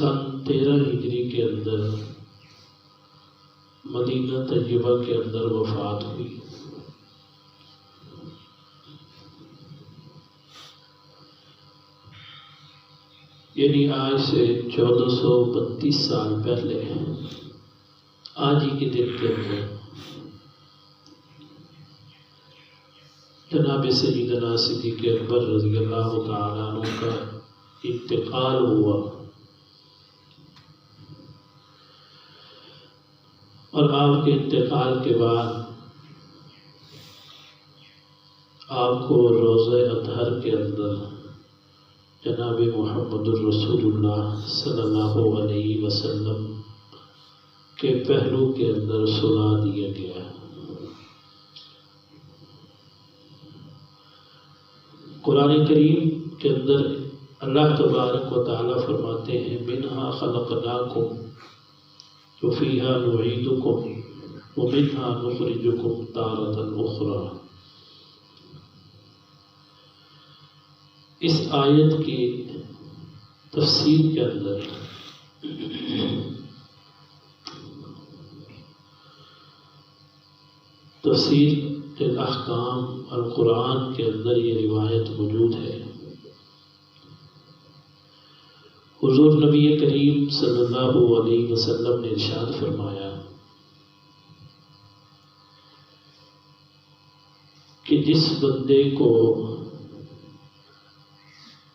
سن 13 ہجری کے اندر مدینہ طیبہ کے اندر وفات ہوئی۔ یعنی آج سے 1432 سال پہلے آج ہی کے دن کے اندر جناب سیدنا صدیق اکبر رضی اللہ تعالیٰ عنہ کا انتقال ہوا، اور آپ کے انتقال کے بعد آپ کو روضہ اطہر کے اندر جناب محمد الرسول اللہ صلی اللہ علیہ وسلم کے پہلو کے اندر سلا دیا گیا۔ قرآن کریم کے اندر اللہ تبارک و تعالیٰ فرماتے ہیں منہا خلقناکم وفیہا نعیدکم ومنہا نخرجکم تارۃ اخری۔ اس آیت کی تفسیر کے اندر تفسیر الاحکام القرآن کے اندر یہ روایت موجود ہے۔ حضور نبی کریم صلی اللہ علیہ وسلم نے ارشاد فرمایا کہ جس بندے کو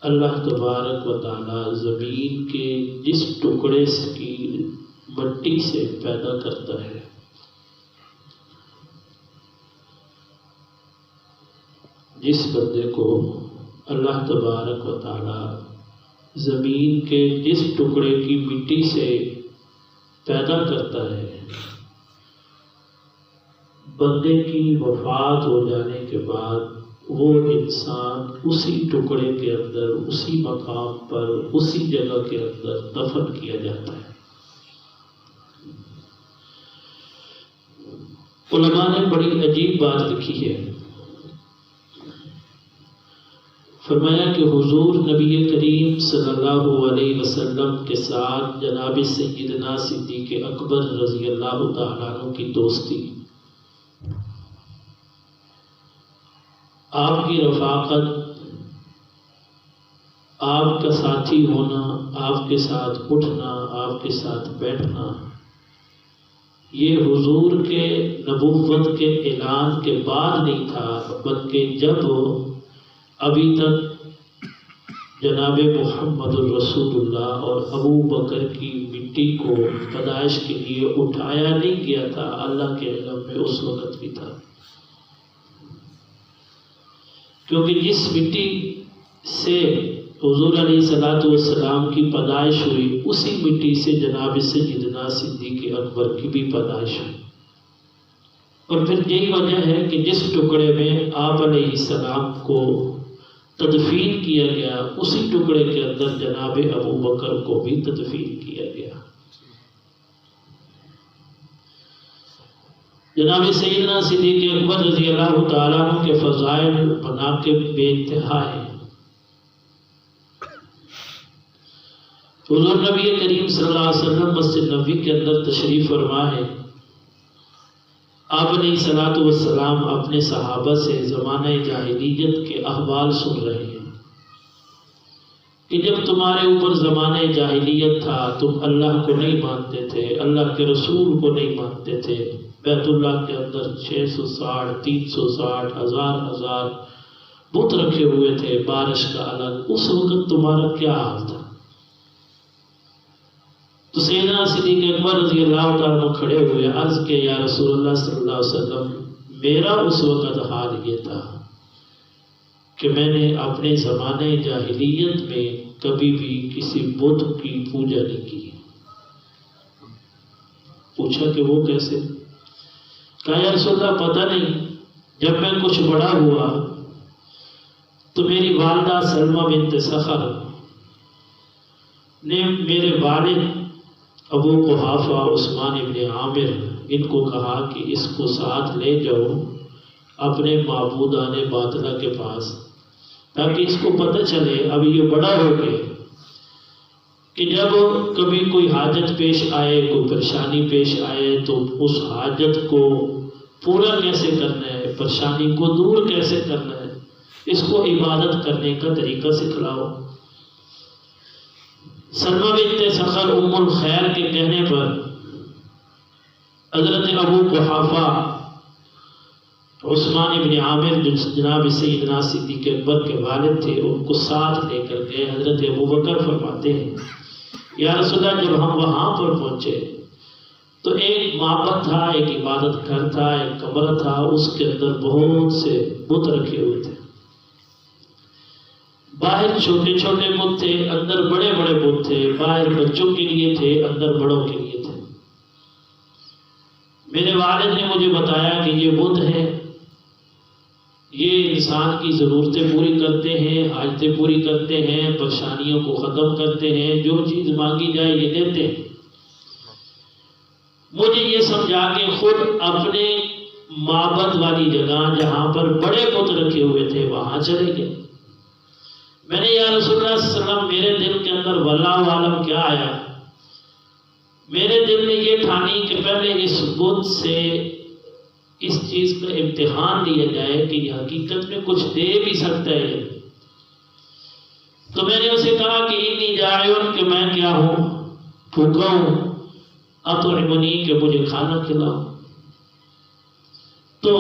اللہ تبارک و تعالیٰ زمین کے جس ٹکڑے کی مٹی سے پیدا کرتا ہے، جس بندے کو اللہ تبارک و تعالیٰ زمین کے جس ٹکڑے کی مٹی سے پیدا کرتا ہے، بندے کی وفات ہو جانے کے بعد وہ انسان اسی ٹکڑے کے اندر، اسی مقام پر، اسی جگہ کے اندر دفن کیا جاتا ہے۔ علماء نے بڑی عجیب بات لکھی ہے، فرمایا کہ حضور نبی کریم صلی اللہ علیہ وسلم کے ساتھ جناب سیدنا صدیق اکبر رضی اللہ تعالیٰ عنہ کی دوستی، آپ کی رفاقت، آپ کا ساتھی ہونا، آپ کے ساتھ اٹھنا، آپ کے ساتھ بیٹھنا، یہ حضور کے نبوت کے اعلان کے بعد نہیں تھا، بلکہ جب ابھی تک جناب محمد الرسول اللہ اور ابو بکر کی مٹی کو پیدائش کے لیے اٹھایا نہیں گیا تھا، اللہ کے علم میں اس وقت بھی تھا، کیونکہ جس مٹی سے حضور علیہ الصلوۃ والسلام کی پیدائش ہوئی، اسی مٹی سے جناب سیدنا صدیق اکبر کی بھی پیدائش ہوئی، اور پھر یہی وجہ ہے کہ جس ٹکڑے میں آپ علیہ السلام کو تدفین کیا گیا، اسی ٹکڑے کے اندر جناب ابو بکر کو بھی تدفین کیا گیا۔ جناب سیدنا صدیق اکبر رضی اللہ تعالیٰ عنہ کے فضائل مناقب بے انتہا ہیں۔ حضور نبی کریم صلی اللہ علیہ وسلم مسجد نبوی کے اندر تشریف فرما ہے، آپ علیہ الصلوۃ والسلام اپنے صحابہ سے زمانہ جاہلیت کے احوال سن رہے ہیں کہ جب تمہارے اوپر زمانہ جاہلیت تھا، تم اللہ کو نہیں مانتے تھے، اللہ کے رسول کو نہیں مانتے تھے، بیت اللہ کے اندر 660 360 ہزار بت رکھے ہوئے تھے، بارش کا الگ، اس وقت تمہارا کیا حال تھا؟ تو سیدنا صدیق اکبر رضی اللہ تعالیٰ عنہ کھڑے ہوئے، عرض کہ یا رسول اللہ صلی اللہ علیہ وسلم، میرا اس وقت حال یہ تھا کہ میں نے اپنے زمانہ جاہلیت میں کبھی بھی کسی بت کی پوجا نہیں کی۔ پوچھا کہ وہ کیسے؟ کہا یا رسول اللہ پتہ نہیں، جب میں کچھ بڑا ہوا تو میری والدہ سلمہ بنت سخر نے میرے والد ابو قحافہ عثمان ابن عامر ان کو کہا کہ اس کو ساتھ لے جاؤ اپنے معبودان باطلہ کے پاس، تاکہ اس کو پتہ چلے اب یہ بڑا ہو گئے کہ جب کبھی کوئی حاجت پیش آئے، کوئی پریشانی پیش آئے تو اس حاجت کو پورا کیسے کرنا ہے، پریشانی کو دور کیسے کرنا ہے، اس کو عبادت کرنے کا طریقہ سکھلاؤ۔ سلمہ بنت سخر ام الخیر کے کہنے پر حضرت ابو قحافہ عثمان ابن عامر جو جناب سیدنا صدیق اکبر کے والد تھے، ان کو ساتھ لے کر گئے۔ حضرت ابو بکر فرماتے ہیں یا رسول اللہ، جب ہم وہاں پر پہنچے تو ایک معبد تھا، ایک عبادت گھر تھا، ایک کمرہ تھا، اس کے اندر بہت سے بت رکھے ہوئے تھے۔ باہر چھوٹے چھوٹے بت تھے، اندر بڑے بڑے بت تھے، باہر بچوں کے لیے تھے، اندر بڑوں کے لیے تھے۔ میرے والد نے مجھے بتایا کہ یہ بت ہیں، یہ انسان کی ضرورتیں پوری کرتے ہیں، حاجتیں پوری کرتے ہیں، پریشانیوں کو ختم کرتے ہیں، جو چیز مانگی جائے یہ دیتے ہیں۔ مجھے یہ سمجھا کہ خود اپنے معبد والی جگہ جہاں پر بڑے بت رکھے ہوئے تھے وہاں چلے گئے۔ میں نے یا رسول اللہ صلی اللہ علیہ وسلم، میرے دل کے اندر واللہ عالم کیا آیا، میرے دل نے یہ ٹھانی کہ پہلے اس بت سے اس چیز کا امتحان لیا جائے کہ یہ حقیقت میں کچھ دے بھی سکتا ہے۔ تو میں نے اسے کہا کہ انی جائعن، کہ میں کیا ہوں، بھوکا ہوں، اطعمنی، کہ مجھے کھانا کھلاؤ۔ تو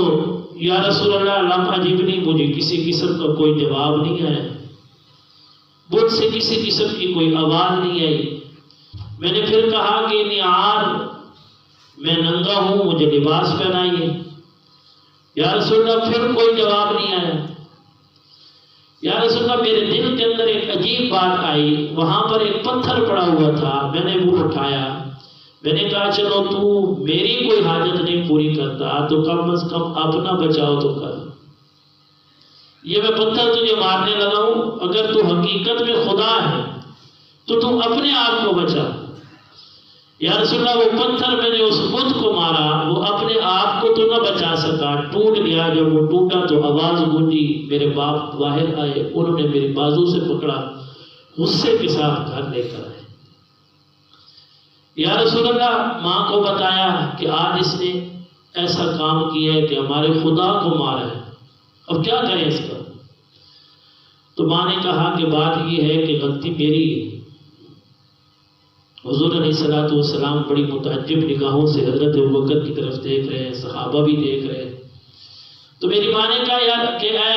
یا رسول اللہ لم اجبنی، مجھے کسی قسم کا کوئی جواب نہیں آیا، بت سے کسی قسم کی کوئی آواز نہیں آئی۔ میں نے پھر کہا کہ انی عار، میں ننگا ہوں، مجھے لباس پہنائیے۔ یا رسول اللہ پھر کوئی جواب نہیں آیا۔ یا رسول اللہ میرے دل کے اندر ایک عجیب بات آئی، وہاں پر ایک پتھر پڑا ہوا تھا، میں نے وہ اٹھایا، میں نے کہا چلو تو میری کوئی حاجت نہیں پوری کرتا تو کم از کم اپنا بچاؤ تو کر، یہ میں پتھر تجھے مارنے لگا ہوں، اگر تو حقیقت میں خدا ہے تو تم اپنے آپ کو بچا۔ یا رسول اللہ وہ پتھر میں نے اس بت کو مارا، وہ اپنے آپ کو تو نہ بچا سکا، ٹوٹ گیا۔ جب وہ ٹوٹا تو آواز گونجی، میرے باپ باہر آئے، انہوں نے میری بازو سے پکڑا، غصے کے ساتھ گھر لے کر آئے۔ یا رسول اللہ ماں کو بتایا کہ آج اس نے ایسا کام کیا ہے کہ ہمارے خدا کو مارا ہے، اب کیا کریں اس کا؟ تو ماں نے کہا کہ بات یہ ہے کہ غلطی میری ہے۔ حضور علیہ الصلوۃ والسلام بڑی متعجب نگاہوں سے حضرت ابوبکر کی طرف دیکھ رہے ہیں، صحابہ بھی دیکھ رہے ہیں۔ تو میری ماں نے کہا یار کہ اے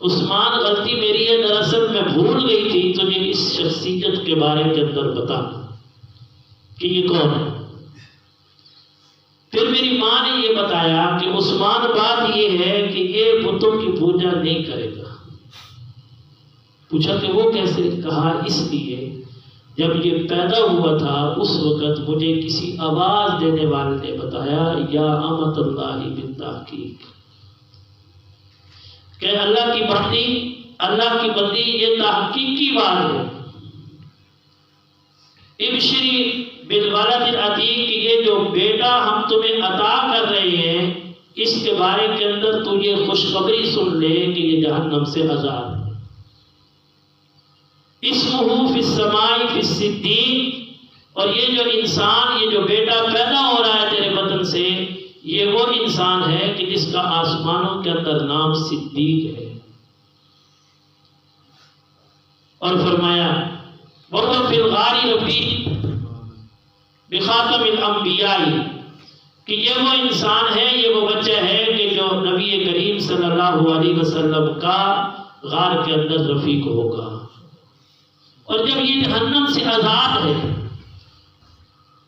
عثمان، غلطی میری ہے، دراصل میں بھول گئی تھی تجھے اس شخصیت کے بارے کے اندر بتا کہ یہ کون ہے۔ پھر میری ماں نے یہ بتایا کہ عثمان بات یہ ہے کہ یہ بتوں کی پوجا نہیں کرے گا۔ پوچھا کہ وہ کیسے؟ کہا اس لیے جب یہ پیدا ہوا تھا اس وقت مجھے کسی آواز دینے والے نے بتایا یا امت اللہ بالتحقیق، کہ اللہ کی بندی یہ تحقیقی بات ہے، ابشری بالولد العتیق، کہ یہ جو بیٹا ہم تمہیں عطا کر رہے ہیں اس کے بارے کے اندر تو یہ خوشخبری سن لے کہ یہ جہنم سے آزاد ہے۔ اسمہ فی السماء فی الصدیق، اور یہ جو انسان، یہ جو بیٹا پیدا ہو رہا ہے تیرے بدن سے، یہ وہ انسان ہے کہ جس کا آسمانوں کے اندر نام صدیق ہے۔ اور فرمایا وَقَفِ الْغَارِ رَفِيقٌ بِخَاتَمِ الْأَنْبِيَاءِ، کہ یہ وہ انسان ہے، یہ وہ بچہ ہے کہ جو نبی کریم صلی اللہ علیہ وسلم کا غار کے اندر رفیق ہوگا۔ اور جب یہ جہنم سے آزاد ہے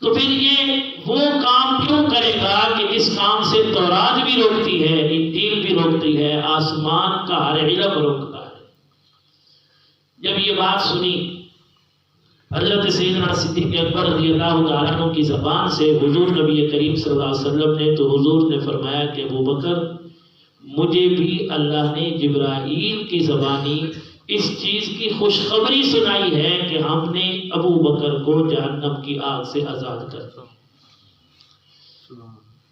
تو پھر یہ وہ کام کیوں کرے گا کہ جس کام سے تورات بھی روکتی ہے، انجیل بھی روکتی ہے، آسمان کا ہر علم روکتا ہے۔ جب یہ بات سنی حضرت سیدنا صدیق اکبر رضی اللہ تعالیٰ عنہ کی زبان سے حضور نبی کریم صلی اللہ علیہ وسلم نے، تو حضور نے فرمایا کہ ابوبکر، مجھے بھی اللہ نے جبرائیل کی زبانی اس چیز کی خوشخبری سنائی ہے کہ ہم نے ابو بکر کو جہنم کی آگ سے آزاد کر دیا۔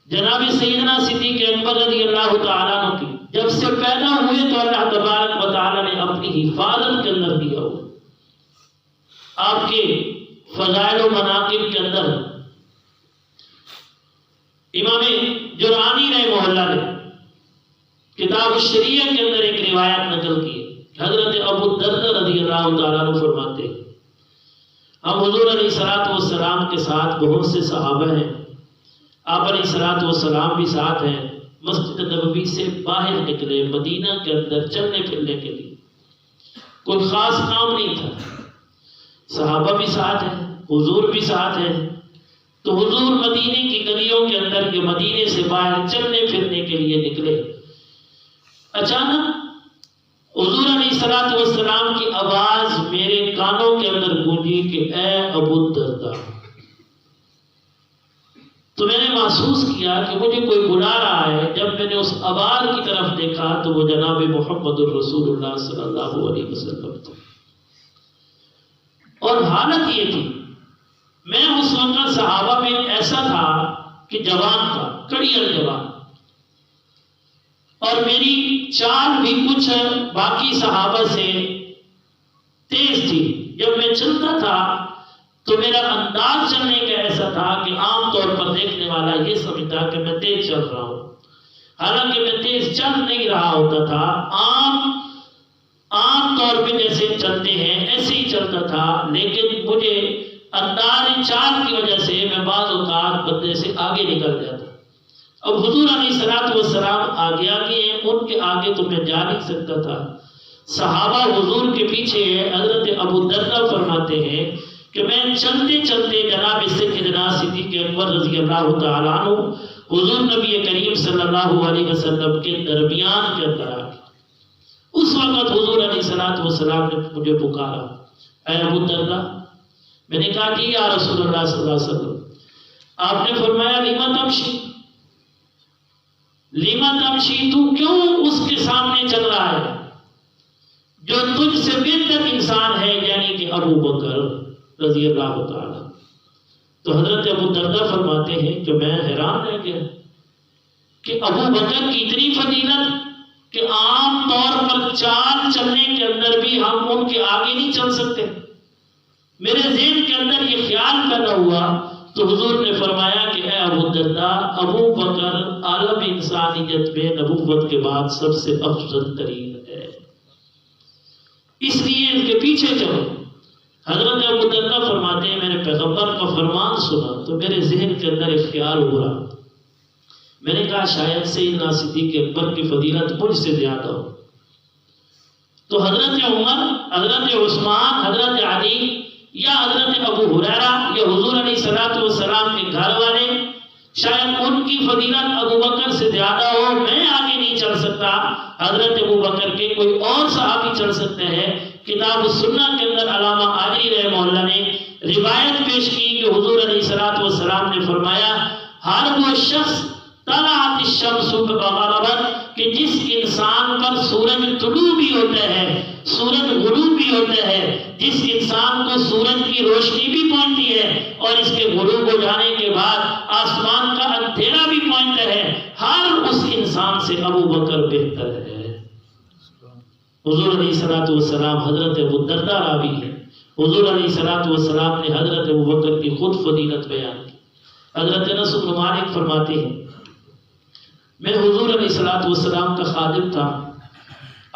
جناب سیدنا صدیق اکبر رضی اللہ تعالیٰ عنہ کی جب سے پیدا ہوئے تو اللہ تبارک و تعالیٰ نے اپنی حفاظت کے اندر دیا ہوا۔ آپ کے فضائل و مناقب کے اندر امام جرانی رحمہ اللہ نے کتاب الشریعہ کے اندر ایک روایت نقل کی ہے۔ حضرت ابو الدرداء رضی اللہ تعالیٰ عنہ فرماتے ہیں ہم حضور علیہ الصلوۃ والسلام کے ساتھ بہت سے صحابہ ہیں، آپ علیہ الصلوۃ والسلام بھی ساتھ ہیں، مسجد نبوی سے باہر نکلے مدینہ کے اندر چلنے پھرنے کے لیے، کوئی خاص کام نہیں تھا، صحابہ بھی ساتھ ہیں، حضور بھی ساتھ ہیں، تو حضور مدینے کی گلیوں کے اندر کے مدینے سے باہر چلنے پھرنے کے لیے نکلے۔ اچانک حضور علیہ الصلوۃ والسلام کی آواز میرے کانوں کے اندر گونجی کہ اے ابو الدرداء۔ تو میں نے محسوس کیا کہ مجھے کوئی بلا رہا ہے۔ جب میں نے اس آواز کی طرف دیکھا تو وہ جناب محمد الرسول اللہ صلی اللہ علیہ وسلم تھے، اور حالت یہ تھی میں اس وقت صحابہ میں ایسا تھا کہ جوان تھا، کڑیل جوان، اور میری چال بھی کچھ باقی صحابہ سے تیز تھی۔ جب میں چلتا تھا تو میرا انداز چلنے کا ایسا تھا کہ عام طور پر دیکھنے والا یہ سمجھتا کہ میں تیز چل رہا ہوں، حالانکہ میں تیز چل نہیں رہا ہوتا تھا، عام طور پہ جیسے چلتے ہیں ایسے ہی چلتا تھا، لیکن مجھے انداز چال کی وجہ سے میں بعض اوقات بندے سے آگے نکل جاتا۔ اب حضور علیہ الصلوۃ والسلام آگے آگے ہیں، ان کے آگے تو میں جا نہیں سکتا تھا، صحابہ حضور کے پیچھے ہیں۔ حضرت ابو الدرداء فرماتے ہیں کہ میں چلتے چلتے جناب سیدنا صدیق اکبر رضی اللہ تعالیٰ عنہ حضور نبی کریم صلی اللہ علیہ وسلم کے درمیان کے اندر آ گیا۔ اس وقت حضور علیہ الصلوۃ والسلام نے مجھے پکارا، اے ابو الدرداء۔ میں نے کہا کہ یا رسول اللہ صلی اللہ علیہ وسلم۔ آپ نے فرمایا لیما تمشی، لیما تمشی، تو کیوں اس کے سامنے چل رہا ہے جو تجھ سے بہتر انسان ہے، یعنی کہ ابو بکر رضی اللہ تعالیٰ۔ تو حضرت ابو الدرداء فرماتے ہیں کہ میں حیران رہ گیا کہ ابو بکر کی اتنی فضیلت کہ عام طور پر چال چلنے کے اندر بھی ہم ان کے آگے نہیں چل سکتے۔ میرے ذہن کے اندر یہ خیال پیدا ہوا تو حضور نے فرمایا کہ اے ابو الدرداء، ابو بکر عالم انسانیت میں نبوت کے بعد سب سے افضل ترین ہے، اس لیے ان کے پیچھے چلو۔ حضرت ابو الدرداء فرماتے ہیں میں نے پیغمبر کا فرمان سنا تو میرے ذہن کے اندر ایک خیال ہو رہا، میں نے کہا شاید سیدنا صدیق اکبر کی فضیلت مجھ سے زیادہ ہو۔ تو حضرت عمر، حضرت عثمان، حضرت علی یا حضرت ابو ہریرہ یا حضور علیہ الصلوۃ والسلام کے گھر والے، شاید ان کی فضیلت ابو بکر سے زیادہ ہو، میں آگے نہیں چل سکتا، حضرت ابو بکر کے کوئی اور صحابی چل سکتے ہیں۔ کتاب السنہ کے اندر علامہ عادری رحمہ اللہ نے روایت پیش کی کہ حضور علیہ الصلوۃ والسلام نے فرمایا ہر وہ شخص طلعت الشمس بغربت، کہ جس انسان پر سورج طلوع بھی ہوتا ہے، سورج غروب بھی ہوتا ہے، جس انسان کو سورج کی روشنی بھی پہنچتی ہے اور اس کے غروب ہو جانے کے بعد آسمان کا اندھیرا بھی پہنچتا ہے، ہر اس انسان سے ابو بکر بہتر ہے۔ حضور علیہ الصلوۃ والسلام، حضرت ابو الدرداء راوی ہے، حضور علیہ الصلوۃ والسلام نے حضرت ابو بکر کی خود فضیلت بیان کی۔ حضرت انس بن مالک فرماتے ہیں میں حضور علیہ الصلوۃ والسلام کا خادم تھا،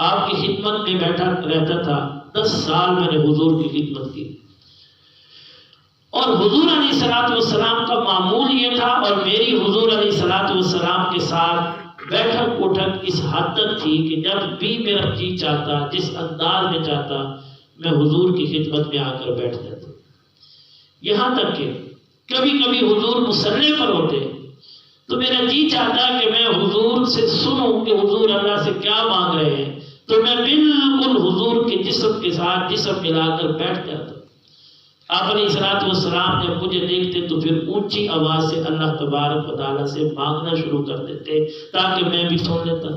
آپ کی خدمت میں بیٹھا رہتا تھا، 10 سال میں نے حضور کی خدمت کی، اور حضور علیہ الصلوۃ والسلام کا معمول یہ تھا اور میری حضور علیہ الصلوۃ والسلام کے ساتھ بیٹھک اٹھک اس حد تک تھی کہ جب بھی میرا جی چاہتا، جس انداز میں چاہتا، میں حضور کی خدمت میں آ کر بیٹھ جاتا۔ یہاں تک کہ کبھی کبھی حضور مصلی پر ہوتے تو میرا جی چاہتا کہ میں حضور سے سنوں کہ حضور اللہ سے کیا مانگ رہے ہیں، تو میں بالکل حضور کے جسم کے ساتھ جسم ملا کر بیٹھ جاتا۔ آپ علیہ الصلوۃ والسلام جب مجھے دیکھتے تو پھر اونچی آواز سے اللہ تبارک و تعالیٰ سے مانگنا شروع کر دیتے تاکہ میں بھی سن لیتا۔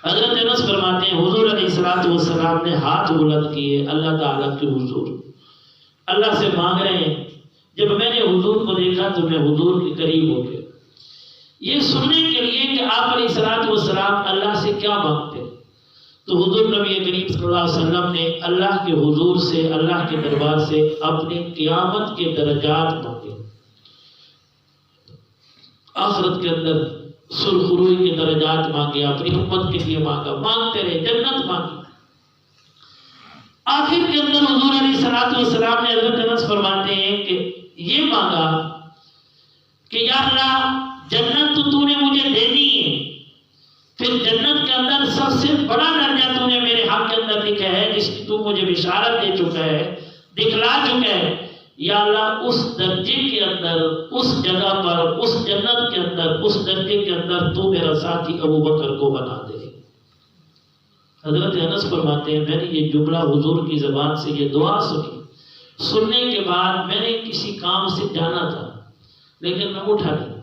حضرت انس فرماتے ہیں حضور علیہ الصلوۃ والسلام نے ہاتھ بلند کیے اللہ تعالیٰ کے حضور، اللہ سے مانگ رہے ہیں۔ جب میں نے حضور کو دیکھا تو میں حضور کے قریب ہو گیا، یہ سننے کے لیے کہ آپ علیہ الصلوۃ والسلام اللہ سے کیا مانگتے۔ تو حضور نبی کریم صلی اللہ علیہ وسلم نے اللہ کے حضور سے، اللہ کے دربار سے اپنے قیامت کے درجات مانگے، آخرت کے اندر سرخروئی کے درجات مانگے، اپنی امت کے لیے مانگا، مانگتے رہے، جنت مانگی۔ آخر کے اندر حضور علیہ الصلوۃ والسلام نے حضرت انس فرماتے ہیں کہ یہ مانگا کہ یا اللہ جنت تو نے مجھے دینی ہے، پھر جنت کے اندر سب سے بڑا درجہ تو نے میرے حق کے اندر لکھا ہے، جس کی تو مجھے بشارت دے چکا ہے، دکھلا چکا ہے، یا اللہ اس درجے کے اندر، اس جگہ پر، اس جنت کے اندر، اس درجے کے اندر تو میرا ساتھی ابو بکر کو بنا دے۔ حضرت انس فرماتے ہیں میں نے یہ جملہ حضور کی زبان سے یہ دعا سنی، سننے کے بعد میں نے کسی کام سے جانا تھا لیکن میں اٹھا نہیں،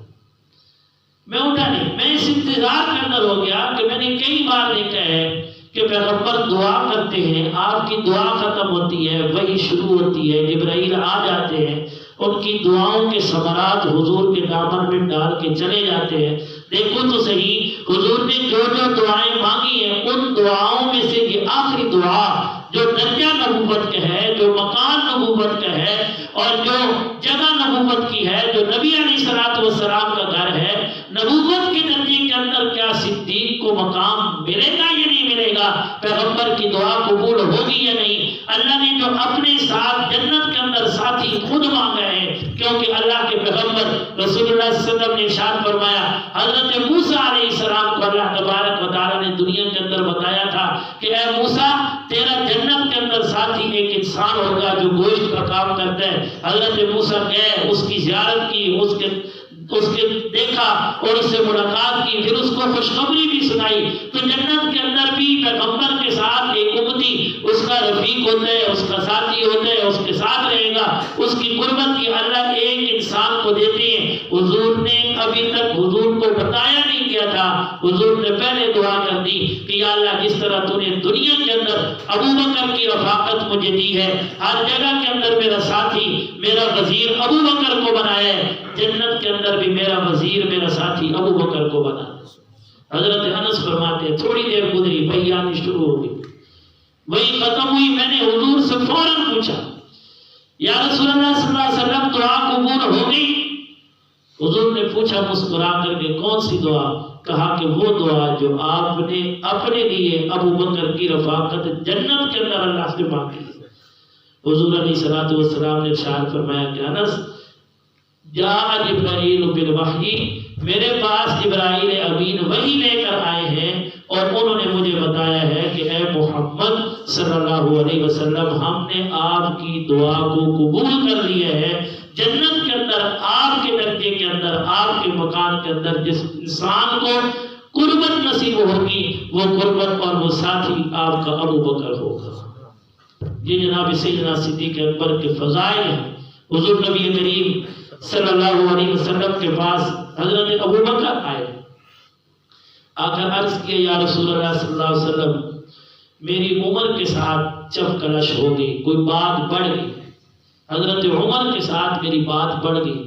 میں اس انتظار کے اندر ہو گیا کہ میں نے کئی بار دیکھا ہے کہ پیغمبر دعا کرتے ہیں، آپ کی دعا ختم ہوتی ہے، وحی شروع ہوتی ہے، جبرائیل آ جاتے ہیں، ان کی دعاؤں کے ثمرات حضور کے دامن میں ڈال کے چلے جاتے ہیں۔ دیکھو تو صحیح حضور نے جو جو دعائیں مانگی ہیں، ان دعاؤں میں سے یہ آخری دعا جو درجہ نبوت کا ہے، جو مکان نبوت کا ہے، اور جو جگہ نبوت کی ہے، جو نبی علیہ الصلوۃ والسلام کا گھر ہے، نبوت کے درجے کے اندر کیا صدیق کو مقام ملے گا یا نہیں ملے گا؟ پیغمبر کی دعا قبول ہوگی یا نہیں؟ اللہ نے جو اپنے ساتھ جنت کے اندر ساتھی خود مانگا ہے، کیونکہ اللہ کے پیغمبر رسول اللہ صلی اللہ علیہ وسلم نے ارشاد فرمایا، حضرت موسیٰ علیہ السلام کو اللہ تبارک و تعالیٰ نے دنیا کے اندر بتایا تھا کہ اے موسیٰ تیرا جنت کے اندر ساتھی ایک انسان ہوگا جو گوشت کا کام کرتا ہے۔ حضرت موسیٰ گئے، اس کی زیارت کی، اس کے دیکھا اور اس سے ملاقات کی، پھر اس کو خوشخبری بھی سنائی۔ تو جنت کے اندر بھی پیغمبر کے ساتھ ایک امتی اس کا رفیق ہوتا ہے، اس کا ساتھی ہوتا ہے، اس کے ساتھ رہے گا، اس کی قربت کی اللہ ایک انسان کو دیتے ہیں۔ حضور نے ابھی تک حضور کو بتایا نہیں کیا تھا، حضور نے پہلے دعا کر دی کہ یا اللہ جس طرح تو نے دنیا کے اندر ابو بکر کی رفاقت مجھے دی ہے، ہر جگہ کے اندر میرا ساتھی، میرا وزیر ابو بکر کو بنایا ہے، جنت کے اندر بھی میرا وزیر، میرا ساتھی ابو بکر کو بنا۔ حضرت انس فرماتے ہیں تھوڑی دیر گزری، وحی آنی شروع ہو گئی، وحی ختم ہوئی، میں نے حضور سے فوراً پوچھا یا رسول اللہ صلی اللہ علیہ وسلم دعا قبول ہو گئی؟ حضور نے پوچھا مسکرا کر کے کون سی دعا؟ کہا کہ وہ دعا جو آپ نے اپنے لیے ابو بکر کی رفاقت جنت کے اندر اللہ سے مانگی۔ حضور علیہ الصلوۃ والسلام نے ارشاد فرمایا کہ انس جاء جبرائیل بالوحی، میرے پاس جبرائیل امین وحی لے کر آئے ہیں اور انہوں نے مجھے بتایا ہے کہ اے محمد صلی اللہ علیہ وسلم ہم نے آپ کی دعا کو قبول کر لیا ہے، جنت کے اندر آپ کے درجے کے اندر، آپ کے مکان کے اندر جس انسان کو قربت نصیب ہوگی وہ قربت اور وہ ساتھی آپ کا ابو بکر ہوگا۔ یہ جناب سیدنا صدیق اکبر کے فضائل ہیں۔ حضور نبی کریم صلی اللہ علیہ وسلم کے پاس حضرت ابو بکر آئے، آ کر عرض کیا یا رسول اللہ صلی اللہ علیہ وسلم میری عمر کے ساتھ چف کلش ہو گئی، کوئی بات بڑھ گئی، حضرت عمر کے ساتھ میری بات بڑھ گئی،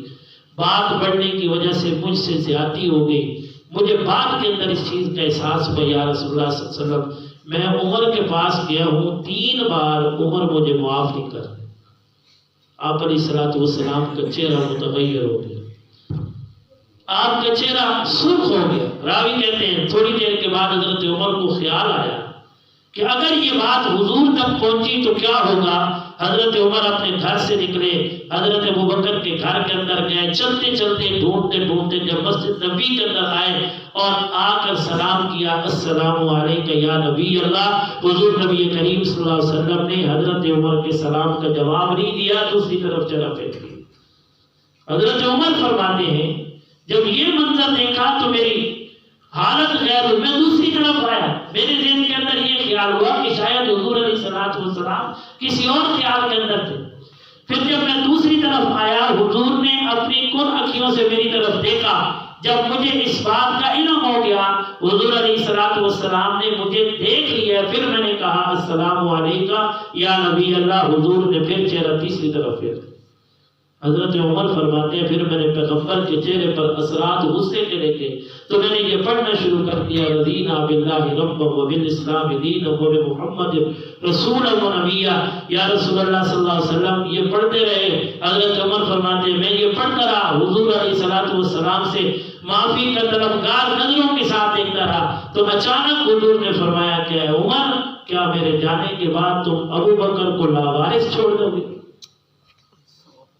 بات بڑھنے کی وجہ سے مجھ سے زیادتی ہو گئی، مجھے بات کے اندر اس چیز کا احساس ہوا یا رسول اللہ صلی اللہ علیہ وسلم میں عمر کے پاس گیا ہوں، 3 بار عمر مجھے معاف نہیں کر۔ آپ علیہ الصلوۃ والسلام کا چہرہ متغیر ہو گیا، آپ کا چہرہ سرخ ہو گیا۔ راوی کہتے ہیں تھوڑی دیر کے بعد حضرت عمر کو خیال آیا کہ اگر یہ بات حضور تک پہنچی تو کیا ہوگا۔ حضرت عمر اپنے گھر سے نکلے، حضرت ابوبکر کے گھر کے اندر گئے، چلتے چلتے ڈھونڈتے ڈھونڈتے جب مسجد نبی کے اندر آئے اور آ کر سلام کیا، السلام علیکم یا نبی اللہ، حضور نبی کریم صلی اللہ علیہ وسلم نے حضرت عمر کے سلام کا جواب نہیں دیا، دوسری طرف چلا پھر گئی۔ حضرت عمر فرماتے ہیں جب یہ منظر دیکھا تو میری حالت غیر ہوئی، میں دوسری طرف آیا، میرے ذہن کے اندر یہ خیال ہوا کہ شاید حضور علیہ الصلوۃ والسلام کسی اور خیال کے اندر تھے۔ پھر جب میں دوسری طرف آیا، حضور نے اپنی کن اکھیوں سے میری طرف دیکھا، جب مجھے اس بات کا علم ہو گیا حضور علیہ الصلوۃ والسلام نے مجھے دیکھ لیا، پھر میں نے کہا السلام علیکم یا نبی اللہ، حضور نے پھر چہرہ تیسری طرف پھیر۔ حضرت عمر فرماتے ہیں پھر میں نے پیغمبر کے چہرے پر اثرات غصے کے دیکھے تو میں نے یہ پڑھنا شروع کر دیا رضینا باللہ ربا وبالاسلام دینا وبمحمد رسولا ونبیا. یا رسول اللہ صلی اللہ علیہ وسلم یہ پڑھتے رہے. حضرت عمر فرماتے ہیں میں یہ پڑھتا رہا حضور علیہ الصلوۃ والسلام سے معافی کا طلبگار نظروں کے ساتھ دیکھتا رہا. تو اچانک حضور نے فرمایا کہ اے عمر کیا میرے جانے کے بعد تم ابو بکر کو لاوارث چھوڑ دو گے؟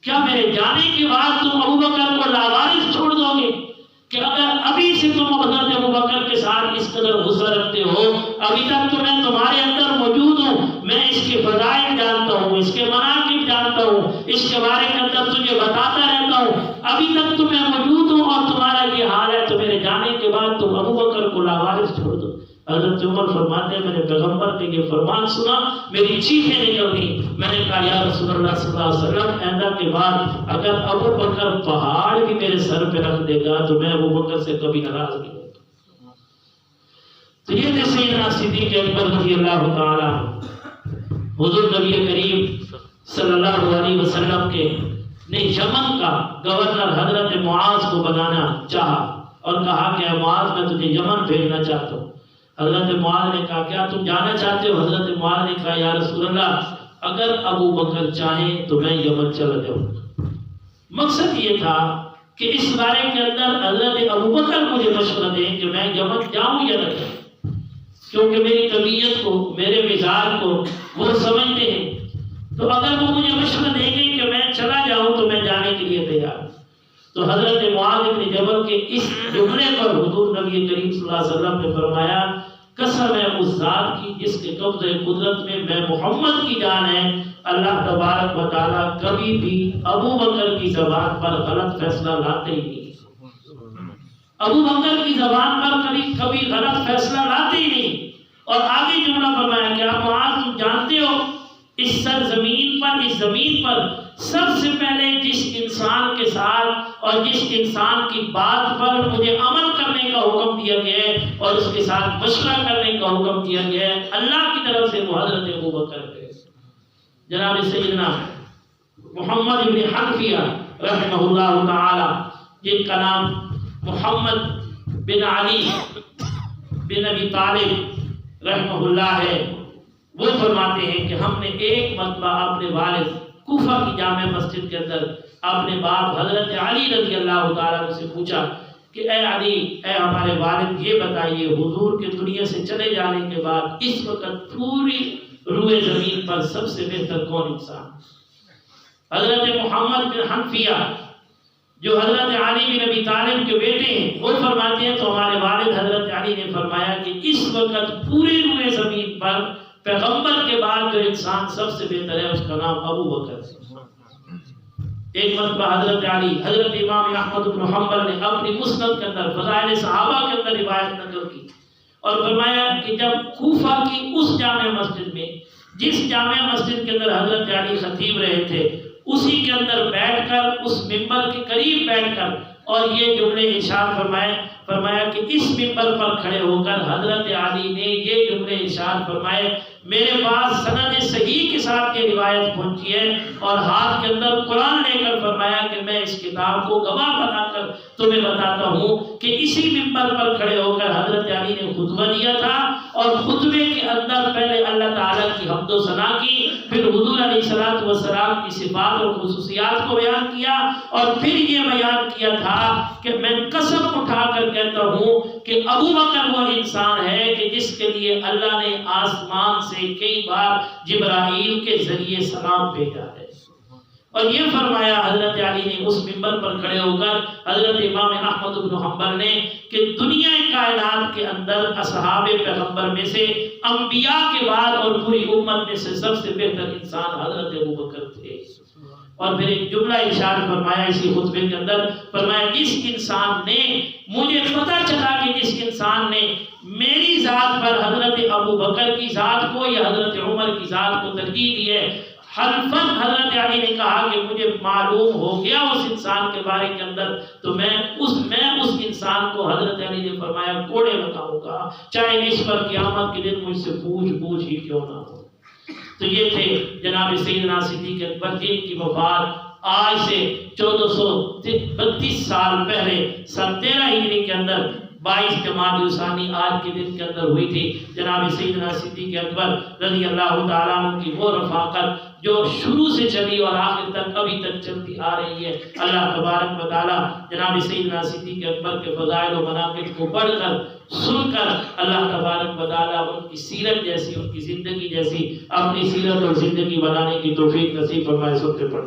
کیا میرے جانے کے بعد تم ابو بکر کو لاوارث چھوڑ دو گے؟ کہ اگر ابھی سے تم حضرت ابو بکر کے ساتھ اس قدر غصہ رکھتے ہو، ابھی تک تو میں تمہارے اندر موجود ہوں، میں اس کے فضائل جانتا ہوں، اس کے مناقب جانتا ہوں، اس کے بارے کے اندر تجھے بتاتا رہتا ہوں، ابھی تک تو میں موجود ہوں اور تمہارا یہ حال ہے، تو میرے جانے کے بعد تم ابو بکر کو لاوارث چھوڑ دو. حضرت عمر فرماتے ہیں میں نے پیغمبر کے یہ فرمان سنا، میری چیخیں نکل گئی. میں نے کہا یا رسول اللہ صلی اللہ علیہ وسلم آئندہ کے بعد اگر ابو بکر پہاڑ بھی میرے سر پہ رکھ دے گا تو میں ابو بکر سے کبھی ناراض نہیں ہوگا. تو یہ تھے سیدنا صدیق اکبر رضی اللہ تعالی حضور نبی کریم صلی اللہ علیہ وسلم کے نے یمن کا گورنر حضرت معاذ کو بنانا چاہا اور کہا کہ اے معاذ میں تجھے یمن بھیجنا چاہتا ہوں. حضرت معاذ نے کہا کیا تم جانا چاہتے ہو؟ حضرت معاذ نے کہا یا رسول اللہ اگر ابو بکر چاہیں تو میں یمن چلا جاؤں. مقصد یہ تھا کہ اس بارے کے اندر حضرت ابو بکر مجھے مشورہ دیں کہ میں یمن جاؤں یا نہ جاؤں، کیونکہ میری طبیعت کو میرے مزاج کو وہ سمجھتے ہیں. تو اگر وہ مجھے مشورہ دیں گے کہ میں چلا جاؤں تو میں جانے کے لیے تیار ہوں. تو حضرت معاذ بن جبل کے اس جملے پر حضور نبی کریم صلی اللہ علیہ وسلم نے فرمایا قسم ہے اس ذات کی جس کے قبضہ قدرت میں محمد کی جان ہے، اللہ تبارک و تعالیٰ کبھی بھی ابو بکر کی زبان پر غلط فیصلہ لاتے ہی نہیں. ابو بکر کی زبان پر کبھی غلط فیصلہ لاتے ہی نہیں. اور آگے جملہ فرمایا کہ آپ معاذ تم جانتے ہو اس سرزمین پر اس زمین پر سب سے پہلے جس انسان کے ساتھ اور جس انسان کی بات پر مجھے عمل کرنے کا حکم دیا گیا ہے اور اس کے ساتھ مشورہ کرنے کا حکم دیا گیا ہے اللہ کی طرف سے وہ حضرت ابو بکر ہے. جناب سیدنا محمد بن حنفیہ رحمہ اللہ تعالی جن کا نام محمد بن علی بن ابی طالب رحمہ اللہ ہے، وہ فرماتے ہیں کہ ہم نے ایک مرتبہ اپنے والد کوفہ کی جامع مسجد کے اندر اپنے باپ حضرت علی رضی اللہ تعالیٰ سے پوچھا کہ اے علی اے ہمارے والد یہ بتائیے حضور کے دنیا سے چلے جانے کے بعد اس وقت پوری روئے زمین پر سب سے بہتر کون انسان؟ حضرت محمد بن حنفیہ جو حضرت علی بن ابی طالب کے بیٹے ہیں وہ فرماتے ہیں تو ہمارے والد حضرت علی نے فرمایا کہ اس وقت پورے روئے زمین پر پیغمبر کے بعد جو انسان سب سے بہتر ہے اس کا نام ابو بکر ہے. ایک مرتبہ حضرت علی حضرت امام احمد بن حنبل نے اپنی مسند کے اندر فضائل صحابہ کے اندر روایت نقل کی اور فرمایا کہ جب کوفہ کی اس جامع مسجد میں جس جامع مسجد کے اندر حضرت علی خطیب رہے تھے اسی کے اندر بیٹھ کر اس منبر کے قریب بیٹھ کر اور یہ جملے ارشاد فرمایا کہ اس منبر پر کھڑے ہو کر حضرت علی نے یہ جملے ارشاد فرمائے میرے پاس سند صحیح کے ساتھ یہ روایت پہنچی ہے اور ہاتھ کے اندر قرآن لے کر فرمایا کہ میں اس کتاب کو گواہ بنا کر تمہیں بتاتا ہوں کہ اسی منبر پر کھڑے ہو کر حضرت علی نے خطبہ دیا تھا اور خطبے کے اندر پہلے اللہ تعالیٰ کی حمد و ثنا کی، پھر حضور علیہ السلام کی صفات اور خصوصیات کو بیان کیا اور پھر یہ بیان کیا تھا کہ میں قسم اٹھا کر کہتا ہوں کہ ابو بکر وہ انسان ہے کہ جس کے لیے اللہ نے آسمان سے کئی بار جبرائیل کے ذریعے سلام بھیجا ہے. اور یہ فرمایا حضرت علی نے اس منبر پر کھڑے ہو کر حضرت امام احمد بن حنبل نے کہ دنیا کائنات کے اندر اصحاب پیغمبر میں سے انبیاء کے بعد اور پوری امت میں سے سب سے بہتر انسان حضرت ابو بکر تھے. اور پھر ایک جملہ ارشاد فرمایا اسی خطبے کے اندر فرمایا جس انسان نے مجھے پتہ چلا کہ جس انسان نے میری ذات پر حضرت ابو بکر کی ذات کو یا حضرت عمر کی ذات کو ترجیح دی ہے، حلفاً حضرت علی نے کہا کہ مجھے معلوم ہو گیا اس انسان کے بارے کے اندر تو میں اس انسان کو حضرت علی نے فرمایا کوڑے لگاؤں گا چاہے اس پر قیامت کے دن مجھ سے پوچھ ہی کیوں نہ ہو. تو یہ تھے جناب سیدنا صدیق اکبر جن کی وفات آج سے 1432 سال پہلے سن 13 ہجری کے اندر 22 جمادی الثانی آج کے دن کے اندر ہوئی تھی۔ جناب سیدنا صدیق اکبر رضی اللہ تعالیٰ عنہ کی وہ رفاقت جو شروع سے چلی اور آخر تک ابھی تک چلتی آ رہی ہے۔ اللہ تبارک و تعالیٰ جناب سیدنا صدیق اکبر کے فضائل و مناقب کو پڑھ کر سن کر اللہ تبارک و تعالیٰ ان کی سیرت جیسی، ان کی زندگی جیسی اپنی سیرت اور زندگی بنانے کی توفیق نصیب فرمائے۔ سب سے پڑھ